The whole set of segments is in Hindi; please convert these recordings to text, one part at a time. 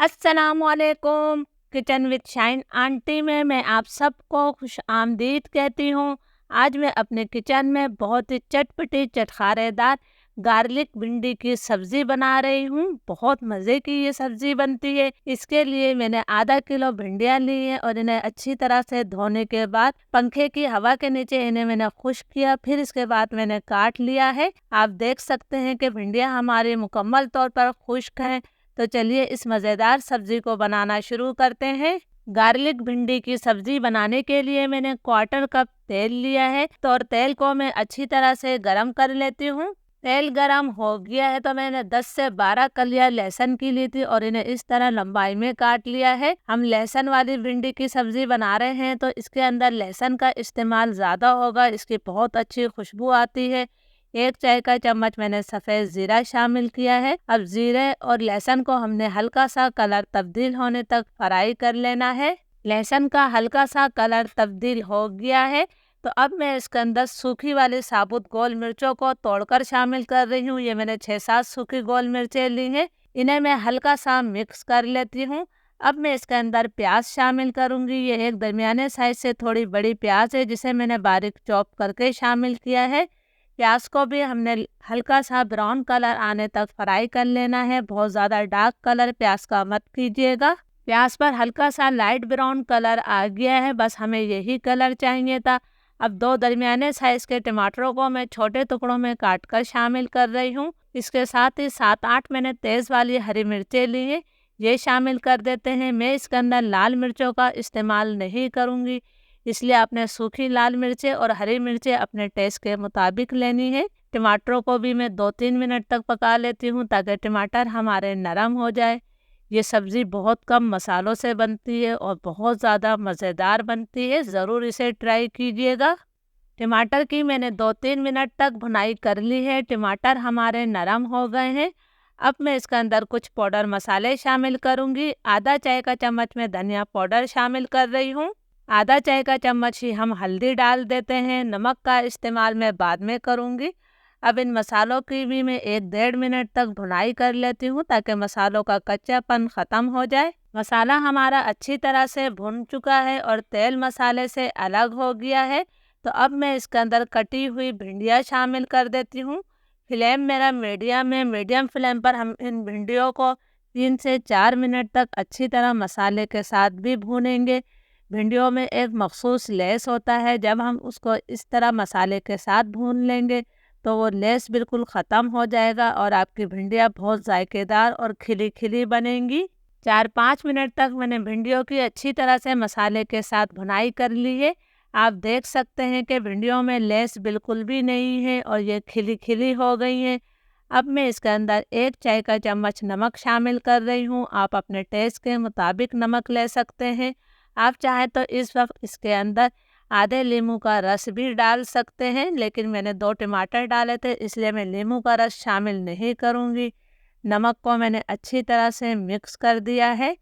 अस्सलामुअलैकुम। किचन विद शाइन आंटी में मैं आप सबको खुश आमदीद कहती हूँ। आज मैं अपने किचन में बहुत ही चटपटी चटखारेदार गार्लिक भिंडी की सब्जी बना रही हूँ। बहुत मज़े की ये सब्जी बनती है। इसके लिए मैंने आधा किलो भिंडियाँ ली हैं और इन्हें अच्छी तरह से धोने के बाद पंखे की हवा के नीचे इन्हें मैंने खुश्क किया। फिर इसके बाद मैंने काट लिया है। आप देख सकते हैं कि भिंडियाँ हमारी मुकम्मल तौर पर खुश्क हैं। तो चलिए इस मज़ेदार सब्जी को बनाना शुरू करते हैं। गार्लिक भिंडी की सब्जी बनाने के लिए मैंने क्वार्टर कप तेल लिया है और तेल को मैं अच्छी तरह से गरम कर लेती हूँ। तेल गरम हो गया है तो मैंने 10 से 12 कलियां लहसुन की ली थी और इन्हें इस तरह लंबाई में काट लिया है। हम लहसुन वाली भिंडी की सब्जी बना रहे हैं तो इसके अंदर लहसुन का इस्तेमाल ज़्यादा होगा, इसकी बहुत अच्छी खुशबू आती है। 1 चाय का चम्मच मैंने सफ़ेद ज़ीरा शामिल किया है। अब ज़ीरे और लहसुन को हमने हल्का सा कलर तब्दील होने तक फ्राई कर लेना है। लहसुन का हल्का सा कलर तब्दील हो गया है तो अब मैं इसके अंदर सूखी वाली साबुत गोल मिर्चों को तोड़कर शामिल कर रही हूँ। ये मैंने 6-7 सूखी गोल मिर्चें ली हैं। इन्हें मैं हल्का सा मिक्स कर लेती हूँ। अब मैं इसके अंदर प्याज शामिल करूँगी। ये एक दरमियाने साइज से थोड़ी बड़ी प्याज है जिसे मैंने बारीक चॉप करके शामिल किया है। प्याज को भी हमने हल्का सा ब्राउन कलर आने तक फ्राई कर लेना है। बहुत ज़्यादा डार्क कलर प्याज का मत कीजिएगा। प्याज पर हल्का सा लाइट ब्राउन कलर आ गया है, बस हमें यही कलर चाहिए था। अब 2 दरमियाने साइज के टमाटरों को मैं छोटे टुकड़ों में काट कर शामिल कर रही हूँ। इसके साथ ही 7-8 मैंने तेज़ वाली हरी मिर्चें ली हैं, ये शामिल कर देते हैं। मैं इसके अंदर लाल मिर्चों का इस्तेमाल नहीं करूँगी, इसलिए आपने सूखी लाल मिर्चें और हरी मिर्चें अपने टेस्ट के मुताबिक लेनी है। टमाटरों को भी मैं 2-3 मिनट तक पका लेती हूँ ताकि टमाटर हमारे नरम हो जाए। ये सब्ज़ी बहुत कम मसालों से बनती है और बहुत ज़्यादा मज़ेदार बनती है। ज़रूर इसे ट्राई कीजिएगा। टमाटर की मैंने 2-3 मिनट तक भुनाई कर ली है। टमाटर हमारे नरम हो गए हैं। अब मैं इसके अंदर कुछ पाउडर मसाले शामिल करूँगी। आधा चाय का चम्मच में धनिया पाउडर शामिल कर रही हूँ। आधा चाय का चम्मच ही हम हल्दी डाल देते हैं। नमक का इस्तेमाल मैं बाद में करूँगी। अब इन मसालों की भी मैं 1-1.5 मिनट तक भुनाई कर लेती हूँ ताकि मसालों का कच्चापन ख़त्म हो जाए। मसाला हमारा अच्छी तरह से भुन चुका है और तेल मसाले से अलग हो गया है तो अब मैं इसके अंदर कटी हुई भिंडियाँ शामिल कर देती हूँ। फ्लेम मेरा मीडियम है। मीडियम फ्लेम पर हम इन भिंडियों को 3 से 4 मिनट तक अच्छी तरह मसाले के साथ भी भूनेंगे। भिंडियों में एक मखसूस लेस होता है, जब हम उसको इस तरह मसाले के साथ भून लेंगे तो वो लेस बिल्कुल ख़त्म हो जाएगा और आपकी भिंडियाँ बहुत जायकेदार और खिली खिली बनेंगी। 4-5 मिनट तक मैंने भिंडियों की अच्छी तरह से मसाले के साथ भुनाई कर ली है। आप देख सकते हैं कि भिंडियों में लेस बिल्कुल भी नहीं है और ये खिली खिली हो गई हैं। अब मैं इसके अंदर 1 चाय का चम्मच नमक शामिल कर रही हूँ। आप अपने टेस्ट के मुताबिक नमक ले सकते हैं। आप चाहें तो इस वक्त इसके अंदर आधे नींबू का रस भी डाल सकते हैं, लेकिन मैंने 2 टमाटर डाले थे इसलिए मैं नींबू का रस शामिल नहीं करूँगी। नमक को मैंने अच्छी तरह से मिक्स कर दिया है।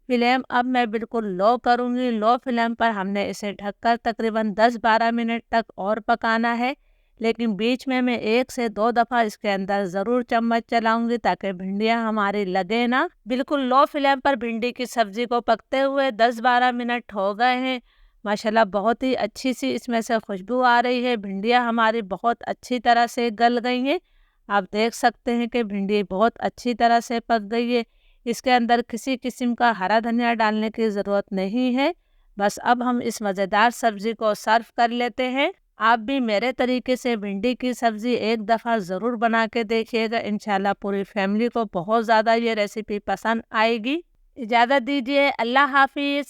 फ्लेम अब मैं बिल्कुल लो करूँगी। लो फ्लेम पर हमने इसे ढककर तकरीबन 10-12 मिनट तक और पकाना है, लेकिन बीच में मैं 1 से 2 दफ़ा इसके अंदर ज़रूर चम्मच चलाऊंगी ताकि भिंडियाँ हमारी लगे ना। बिल्कुल लो फ्लेम पर भिंडी की सब्ज़ी को पकते हुए 10-12 मिनट हो गए हैं। माशाल्लाह बहुत ही अच्छी सी इसमें से खुशबू आ रही है। भिंडियाँ हमारी बहुत अच्छी तरह से गल गई हैं। आप देख सकते हैं कि भिंडी बहुत अच्छी तरह से पक गई है। इसके अंदर किसी किस्म का हरा धनिया डालने की ज़रूरत नहीं है। बस अब हम इस मज़ेदार सब्ज़ी को सर्व कर लेते हैं। आप भी मेरे तरीके से भिंडी की सब्ज़ी एक दफ़ा ज़रूर बना के देखिएगा। इंशाल्लाह पूरी फैमिली को बहुत ज़्यादा ये रेसिपी पसंद आएगी। इजाज़त दीजिए। अल्लाह हाफिज़।